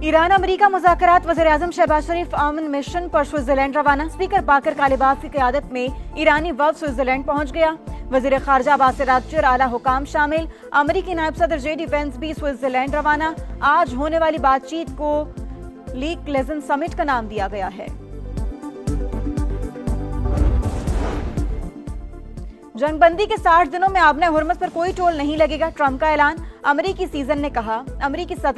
Iran America मुज़ाकरात। वज़ीर-ए-आज़म शहबाज शरीफ अमन मिशन पर स्विट्जरलैंड रवाना। स्पीकर बाकर कालिबाफ की क़यादत में ईरानी वफ़द स्विट्जरलैंड पहुंच गया। वज़ीर ख़ारजा अब्बास अराग़ची और आला हुकाम शामिल। अमेरिकी नायब सदर JD वेंस भी स्विट्जरलैंड रवाना। आज होने वाली बातचीत को लीग लेजेंड समिट का नाम दिया गया है। जंगबंदी के 60 दिनों में आबने हुर्मुज़ पर कोई टोल नहीं लगेगा, ट्रंप का ऐलान। अमेरिकी सदर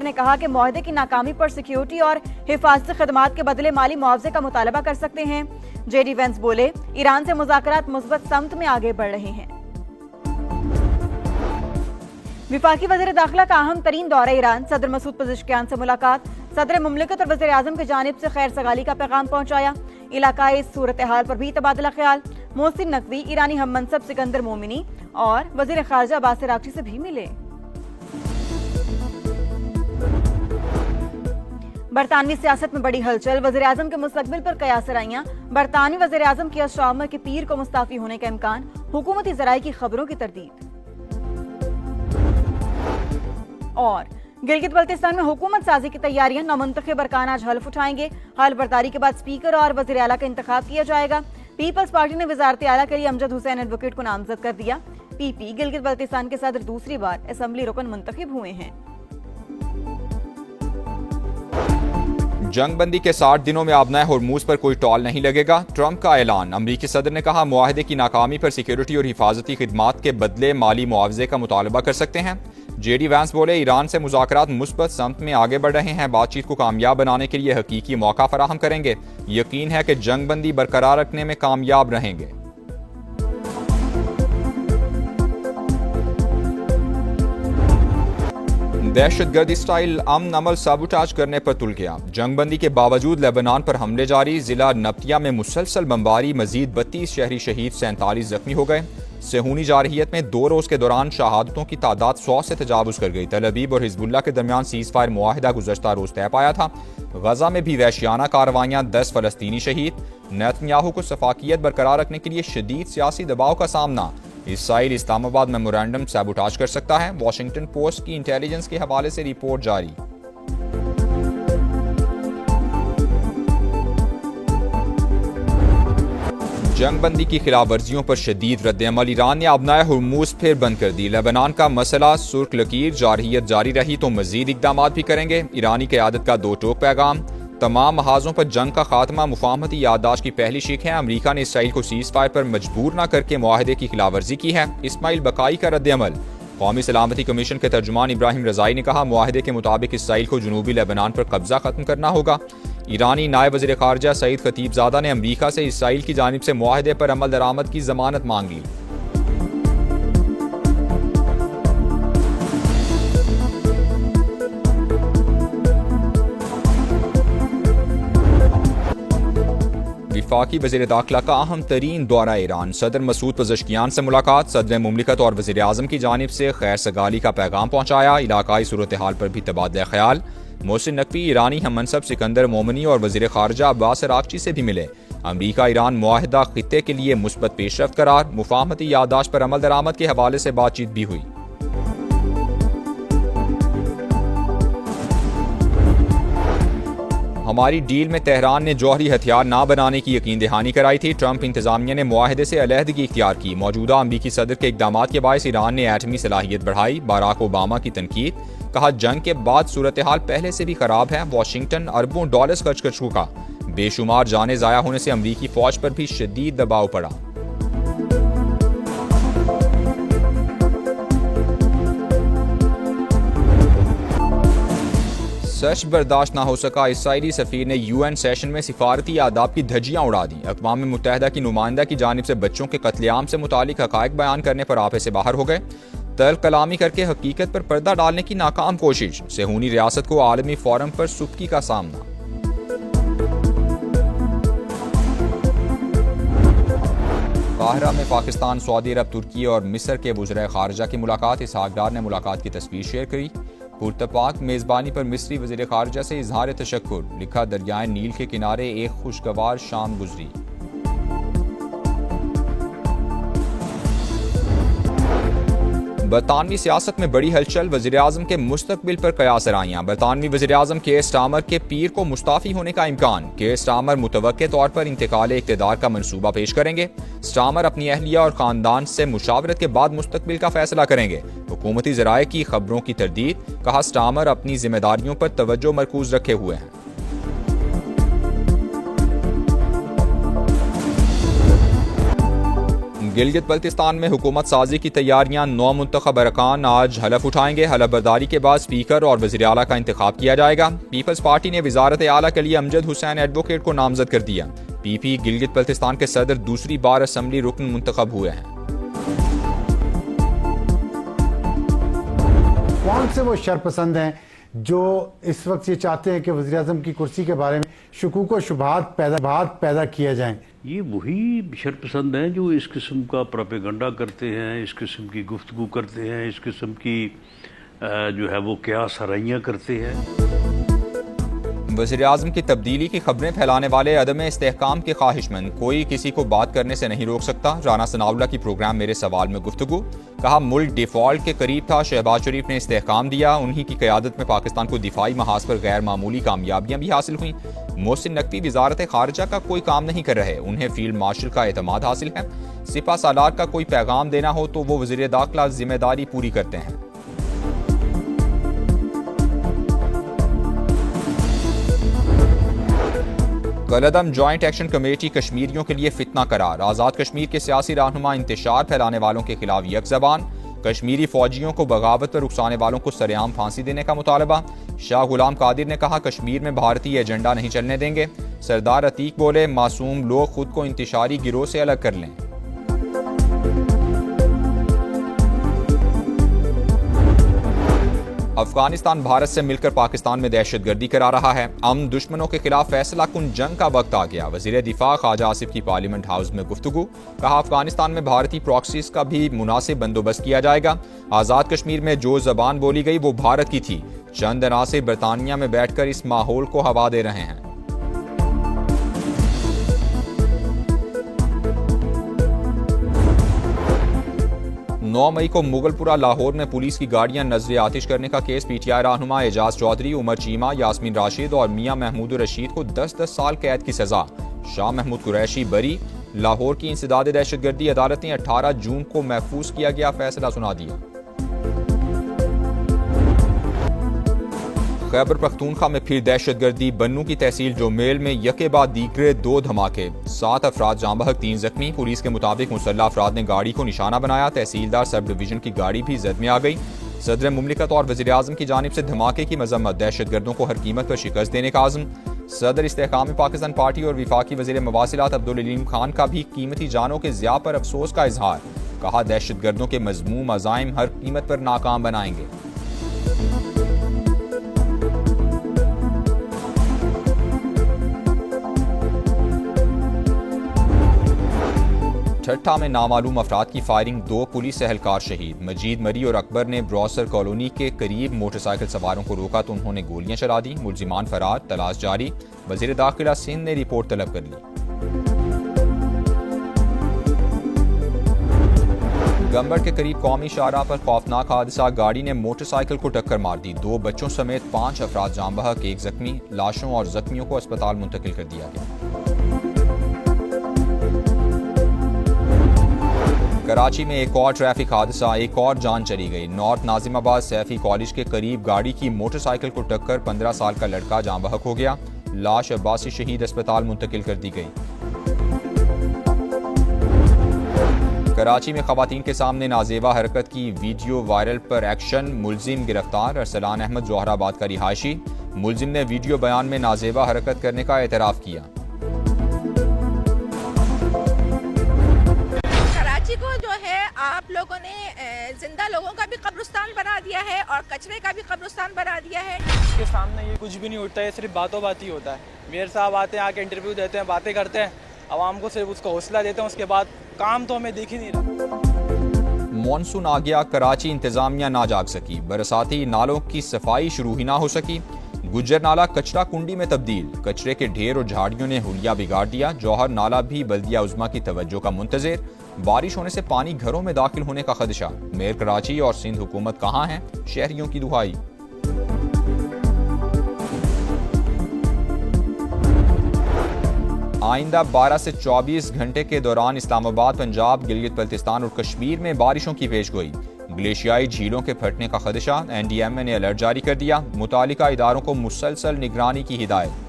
ने कहा कि मुआहदे की नाकामी पर सिक्योरिटी और हिफाजती खदमात के बदले माली मुआवजे का मुतालबा कर सकते हैं। JD वेंस बोले, ईरान से मुज़ाकरात मुस्बत समत में आगे बढ़ रहे हैं। विफाकी वज़ीर दाखिला का अहम तरीन दौरा ईरान। सदर मसूद पज़ेश्कियान से मुलाकात। सदर मुमलिकत और वज़ीर-ए-आज़म की जानिब से खैर सगाली का पैगाम पहुंचाया। इलाकाई सूरत हाल पर भी तबादला ख्याल। मोहसिन नकवी ईरानी हम मनसब सिकंदर मोमिनी और वज़ीर ख़ारजा अब्बास अराग़ची से भी मिले। बरतानवी सियासत में बड़ी हलचल। वज़ीर-ए-आज़म के मुस्तक़बिल पर कयासराइयां। बरतानवी वज़ीर-ए-आज़म की शाम के पीर को मुस्ताफ़ी होने का इम्कान। हुकूमती ज़राए की खबरों की तरदीद। और गिलगित बल्तिस्तान में हुकूमत साजी की तैयारियां। नामुंतखब अरकान आज हल्फ उठाएंगे। हल्फ बर्दारी के बाद स्पीकर और वज़ीर आला का इंतखाब किया जाएगा। पीपल्स पार्टी ने वज़ारत आला के लिए अमजद हुसैन एडवोकेट को नामजद कर दिया। PP गिलगित बल्तिस्तान के सदर दूसरी बार असेंबली रुकन मुंतखब हुए हैं। जंगबंदी के 60 दिनों में आबना हुर्मुज़ पर कोई टॉल नहीं लगेगा, ट्रंप का ऐलान। अमरीकी सदर ने कहा, मुआहदे की नाकामी पर सिक्योरिटी और हिफाजती खिदमात के बदले माली मुआवजे का मुतालबा कर सकते हैं। JD वेंस बोले, ईरान से मुज़ाकरात मुस्बत समत में आगे बढ़ रहे हैं। बातचीत को कामयाब बनाने के लिए हकीकी मौका फराहम करेंगे। यकीन है कि जंगबंदी बरकरार रखने में कामयाब रहेंगे। दहशतगर्दी स्टाइल अमन अमल साबुटाज करने पर तुल गया। जंगबंदी के बावजूद लेबनान पर हमले जारी। जिला नब्तिया में मुसलसल बमबारी। मजीद 32 शहरी शहीद, 47 जख्मी हो गए। सेहूनी जारहियत में 2 रोज के दौरान शहादतों की तादाद 100 से तजावुज कर गई। तल अबीब और हिजबुल्लाह के दरमियान सीज फायर मुआहिदा गुज़श्ता रोज तय पाया था। गजा में भी वहशियाना कार्रवाइयां, 10 फलस्तीनी शहीद। नेतन्याहू को सफाकियत बरकरार रखने के लिए शदीद सियासी दबाव का सामना। इसराइल इस्लामाबाद मेमोरेंडम सैबोटाज कर सकता है। वॉशिंगटन पोस्ट की इंटेलिजेंस के हवाले से रिपोर्ट जारी। जंगबंदी की खिलाफ वर्जियों पर शदीद रद्द-ए-अमल। ईरान ने आबनाए हुर्मुज़ फिर बंद कर दी। लेबनान का मसला सुर्ख लकीर। जारहियत जारी रही तो मजीद इकदाम भी करेंगे। ईरानी क़यादत का 2 टोक पैगाम। तमाम महाजों पर जंग का खात्मा मुफाहमती याददाश्त की पहली शीख है। अमरीका ने इसराइल को सीज फायर पर मजबूर न करके मुआहदे की खिलाफ वर्जी की है। इस्माइल बकाई का रद्द-ए-अमल। कौमी सलामती कमीशन के तर्जुमान इब्राहिम रजाई ने कहा, मुआहदे के मुताबिक इसराइल को जनूबी लेबनान पर कब्जा खत्म करना होगा। ईरानी नायब वज़ीर ख़ारजा सईद खतीबज़ादा ने अमरीका से इसराइल की जानिब से मुआहदे पर अमल दरामद की जमानत मांग ली। विफाकी वज़ीर दाखिला का अहम तरीन दौरा ईरान। सदर मसूद पज़ेश्कियान से मुलाकात। सदर मुमलिकत और वज़ीर-ए-आज़म की जानिब से खैर सगाली का पैगाम पहुंचाया। इलाकाई सूरत हाल पर भी तबादला ख्याल। मोहसिन नकवी ईरानी हम मनसब सिकंदर मोमिनी और वज़ीर ख़ारजा अब्बास अराग़ची से भी मिले। अमरीका ईरान मुआहिदा खित्ते के लिए मुस्बत पेशरफ्त करार। मुफाहमती याददाश्त पर अमल दरामद के हवाले से बातचीत भी हुई। हमारी डील में तेहरान ने जौहरी हथियार ना बनाने की यकीन दहानी कराई थी। ट्रंप इंतजामिया ने मुआहदे से अलहदगी इख्तियार की। मौजूदा अमरीकी सदर के इकदामात के बायस ईरान ने एटमी सलाहियत बढ़ाई। बाराक ओबामा की तनकीद। कहा, जंग के बाद सूरत हाल पहले से भी खराब है। वाशिंगटन अरबों डॉलर्स खर्च कर चुका। बेशुमार जाने ज़ाया होने से अमरीकी फौज पर भी शदीद दबाव पड़ा। सच बर्दाश्त ना हो सका। इसराइली सफीर ने UN सेशन में सिफारती आदाब की धज्जियां उड़ा दी। अक़वाम मुत्तहिदा की नुमाइंदा की जानिब से बच्चों के कत्लेआम से मुतालिक हक़ाइक़ बयान करने पर आपे से बाहर हो गए। तल्ख़ कलामी करके हकीकत पर पर्दा डालने की नाकाम कोशिश। सेहूनी रियासत को आलमी फोरम पर सुबकी का सामना। काहिरा में पाकिस्तान, सऊदी अरब, तुर्की और मिस्र के वज़ीर ख़ारजा की मुलाकात। इसहाक़ डार ने मुलाकात की तस्वीर शेयर करी। पुरतपाक मेज़बानी पर मिस्री वज़ीर ख़ारजा से इज़हार तशक्कुर। लिखा, दरियाए नील के किनारे एक खुशगवार शाम गुजरी। बरतानवी सियासत में बड़ी हलचल, वज़ीर-ए-आज़म के मुस्तकबिल पर कयास राइयां। बरतानवी वज़ीर-ए-आज़म केयर स्टार्मर के पीर को मुस्ताफ़ी होने का इम्कान। केयर स्टार्मर मुतवक्के तौर पर इंतकाल इक़्तिदार का मंसूबा पेश करेंगे। स्टार्मर अपनी अहलिया और ख़ानदान से मुशावरत के बाद मुस्तकबिल का फैसला करेंगे। हुकूमती ज़राए की खबरों की तरदीद, कहा स्टार्मर अपनी जिम्मेदारियों पर तवज्जो मरकूज रखे हुए हैं। गिलगित बल्तिस्तान में हुकूमत साजी की तैयारियां, 9 मुंतखब अरकान आज हलफ उठाएंगे। हलफ बर्दारी के बाद स्पीकर और वज़ीर आला का इंतखाब किया जाएगा। पीपल्स पार्टी ने वज़ारत आला के लिए अमजद हुसैन एडवोकेट को नामजद कर दिया। पीपी गिलगित बल्तिस्तान के सदर दूसरी बार असम्बली रुकन मुंतखब हुए हैं। कौन से वो शरपसंद हैं जो इस वक्त ये चाहते हैं कि वज़ीर आज़म की कुर्सी के बारे में शुकूक व शुबहात पैदा किया जाएं? ये वही शरपसंद हैं जो इस किस्म का प्रोपेगेंडा करते हैं, इस किस्म की गुफ्तगू करते हैं, इस किस्म की जो है वो क्या सराइयाँ करते हैं। वज़ीर-ए-आज़म की तब्दीली की खबरें फैलाने वाले अदम इस्तेहकाम के ख्वाहिशमंद, कोई किसी को बात करने से नहीं रोक सकता। राना सनाउल्लाह की प्रोग्राम मेरे सवाल में गुफ्तगू, कहा मुल्क डिफॉल्ट के करीब था, शहबाज शरीफ ने इस्तेहकाम दिया। उन्हीं की क़यादत में पाकिस्तान को दिफाई महाज पर गैर मामूली कामयाबियां भी हासिल हुई। मोहसिन नकवी वज़ारत खारजा का कोई काम नहीं कर रहे, उन्हें फील्ड मार्शल का एतमाद हासिल है। सिपा सालार का कोई पैगाम देना हो तो वो वज़ीर दाखिला जिम्मेदारी पूरी करते हैं। कलअदम जॉइंट एक्शन कमेटी कश्मीरियों के लिए फितना करार, आज़ाद कश्मीर के सियासी रहनुमा इंतशार फैलाने वालों के खिलाफ यक ज़बान। कश्मीरी फौजियों को बगावत पर उकसाने वालों को सरेआम फांसी देने का मुतालबा। शाह गुलाम कादिर ने कहा कश्मीर में भारतीय एजेंडा नहीं चलने देंगे। सरदार अतीक बोले मासूम लोग खुद को इंतशारी गिरोह से अलग कर लें। अफगानिस्तान भारत से मिलकर पाकिस्तान में दहशतगर्दी करा रहा है। अमन दुश्मनों के खिलाफ फैसला कुन जंग का वक्त आ गया। वजीर दिफा ख्वाजा आसिफ की पार्लियामेंट हाउस में गुफ्तगू, कहा अफगानिस्तान में भारतीय प्रॉक्सीज का भी मुनासिब बंदोबस्त किया जाएगा। आज़ाद कश्मीर में जो जबान बोली गई वो भारत की थी। चंद अनासर बरतानिया में बैठकर इस माहौल को हवा दे रहे हैं। नौ मई को मुगलपुरा लाहौर में पुलिस की गाड़ियां नजर आतिश करने का केस पीटीआई रहनुमा एजाज चौधरी, उमर चीमा, यास्मीन राशिद और मियां महमूद रशीद को 10-10 साल कैद की सजा। शाह महमूद कुरैशी बरी। लाहौर की इंसदाद दहशतगर्दी अदालत ने 18 जून को महफूज किया गया फैसला सुना दिया। खैबर पख्तूनख्वा में फिर दहशतगर्दी, बन्नू की तहसील जोमेल में यके बाद दीगरे 2 धमाके, 7 अफराद जाँ बहक 3 जख्मी। पुलिस के मुताबिक मुसल्लह अफराद ने गाड़ी को निशाना बनाया। तहसीलदार सब डिवीजन की गाड़ी भी जद में आ गई। सदर मुमलिकत और वज़ीर आज़म की जानिब से धमाके की मजम्मत, दहशतगर्दों को हर कीमत पर शिकस्त देने का आज़म। सदर इस्तेहकाम पाकिस्तान पार्टी और विफाकी वज़ीर मवासिलात अब्दुल अलीम खान का भी कीमती जानों के ज़िया पर अफसोस का इजहार, कहा दहशतगर्दों के मजमूम अज़ाइम हर कीमत पर नाकाम बनाएंगे। ठट्ठा में नामालूम अफराद की फायरिंग, 2 पुलिस एहलकार शहीद। मजीद मरी और अकबर ने ब्रॉसर कॉलोनी के करीब मोटरसाइकिल सवारों को रोका तो उन्होंने गोलियां चला दी। मुलजिमान फरार, तलाश जारी। वजीर दाखिला सिंध ने रिपोर्ट तलब कर ली। गंबड़ के करीब कौमी शाहराह पर खौफनाक हादसा, गाड़ी ने मोटरसाइकिल को टक्कर मार दी। 2 बच्चों समेत 5 अफराद जाँ बहक, 1 जख्मी। लाशों और जख्मियों को अस्पताल मुंतकिल कर दिया गया। कराची में एक और ट्रैफिक हादसा, एक और जान चली गई। नॉर्थ नाजिमाबाद सैफी कॉलेज के करीब गाड़ी की मोटरसाइकिल को टक्कर 15 साल का लड़का जाँ बहक हो गया। लाश अब्बासी शहीद अस्पताल मुंतकिल कर दी गई। कराची में खवातीन के सामने नाजेबा हरकत की वीडियो वायरल पर एक्शन, मुलजिम गिरफ्तार। अरसलान अहमद जोहराबाद का रिहायशी। मुलजिम ने वीडियो बयान में नाजेबा हरकत करने का एतराफ़ किया। को जो है आप लोगों ने जिंदा लोगों का भी कब्रिस्तान बना दिया है और कचरे का भी कब्रिस्तान बना दिया है। इसके सामने ये कुछ भी नहीं उठता है, सिर्फ बातों बात ही होता है। मेयर साहब आते हैं, आके इंटरव्यू देते हैं, बातें करते हैं, आवाम को सिर्फ उसका हौसला देते हैं, उसके बाद काम तो हमें दिख ही नहीं रहा। मॉनसून आ गया, कराची इंतजामिया ना जाग सकी। बरसाती नालों की सफाई शुरू ही ना हो सकी। गुज्जर नाला कचरा कुंडी में तब्दील, कचरे के ढेर और झाड़ियों ने हुलिया बिगाड़ दिया। जौहर नाला भी बल्दिया उज़्मा की तवज्जो का मुंतज़िर। बारिश होने से पानी घरों में दाखिल होने का खदशा। मेयर कराची और सिंध हुकूमत कहां है, शहरियों की दुहाई। आइंदा 12 से 24 घंटे के दौरान इस्लामाबाद, पंजाब, गिलगित बल्तिस्तान और कश्मीर में बारिशों की पेशगोई। ग्लेशियाई झीलों के फटने का खदशा। NDMA ने अलर्ट जारी कर दिया। मुतालिका इदारों को मुसलसल निगरानी की हिदायत।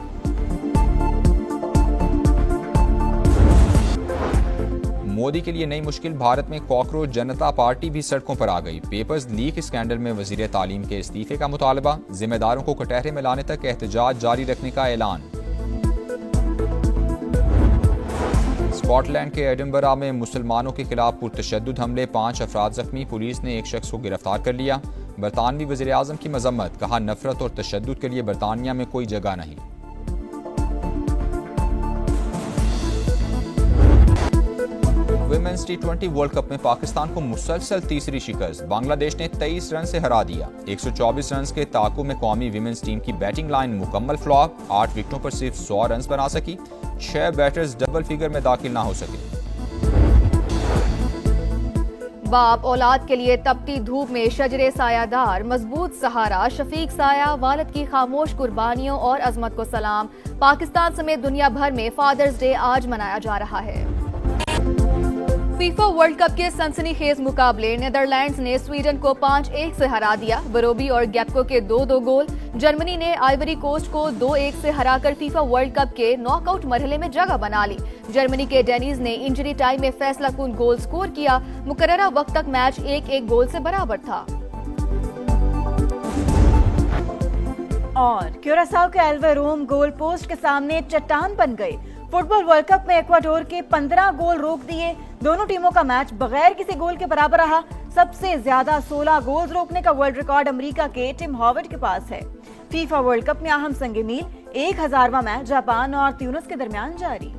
मोदी के लिए नई मुश्किल। भारत में कॉकरोच जनता पार्टी भी सड़कों पर आ गई। पेपर्स लीक स्कैंडल में वजीर तालीम के इस्तीफे का मुतालबा। जिम्मेदारों को कटहरे में लाने तक एहतजाज जारी रखने का ऐलान। स्कॉटलैंड के एडिनबरा में मुसलमानों के खिलाफ पुरतशद्दुद हमले, 5 अफराद जख्मी। पुलिस ने एक शख्स को गिरफ्तार कर लिया। बरतानवी वज़ीर आज़म की मजम्मत। कहा, नफरत और तशद्दुद के लिए बरतानिया में कोई जगह नहीं। विमेंस T20 वर्ल्ड कप में पाकिस्तान को मुसलसल तीसरी शिकस्त। बांग्लादेश ने 23 रन से हरा दिया। 124 रन के ताकु में कौमी विमेंस टीम की बैटिंग लाइन मुकम्मल फ्लॉप। 8 विकेटों पर सिर्फ 100 रन बना सकी। 6 बैटर्स डबल फिगर में दाखिल ना हो सके। बाप औलाद के लिए तपती धूप में शजरे सायादार, मजबूत सहारा, शफीक साया, वालिद की खामोश कुर्बानियों और अजमत को सलाम। पाकिस्तान समेत दुनिया भर में फादर्स डे आज मनाया जा रहा है। फीफा वर्ल्ड कप के सनसनीखेज मुकाबले नीदरलैंड्स ने स्वीडन को 5-1 से हरा दिया। बरोबी और गैप्को के 2-2 गोल। जर्मनी ने आइवरी कोस्ट को 2-1 से हराकर फीफा वर्ल्ड कप के नॉकआउट मरहले में जगह बना ली। जर्मनी के डेनिज ने इंजरी टाइम में फैसलाकुन गोल स्कोर किया। मुकर्ररा वक्त तक मैच 1-1 गोल से बराबर था। और क्यूरासाओ के एल्वेरोम गोल पोस्ट के सामने चट्टान बन गए। फुटबॉल वर्ल्ड कप में इक्वाडोर के 15 गोल रोक दिए। दोनों टीमों का मैच बगैर किसी गोल के बराबर रहा। सबसे ज्यादा 16 गोल रोकने का वर्ल्ड रिकॉर्ड अमेरिका के टिम हॉवर्ड के पास है। फीफा वर्ल्ड कप में अहम संग मील 1000वां मैच जापान और ट्यूनिस के दरमियान जारी।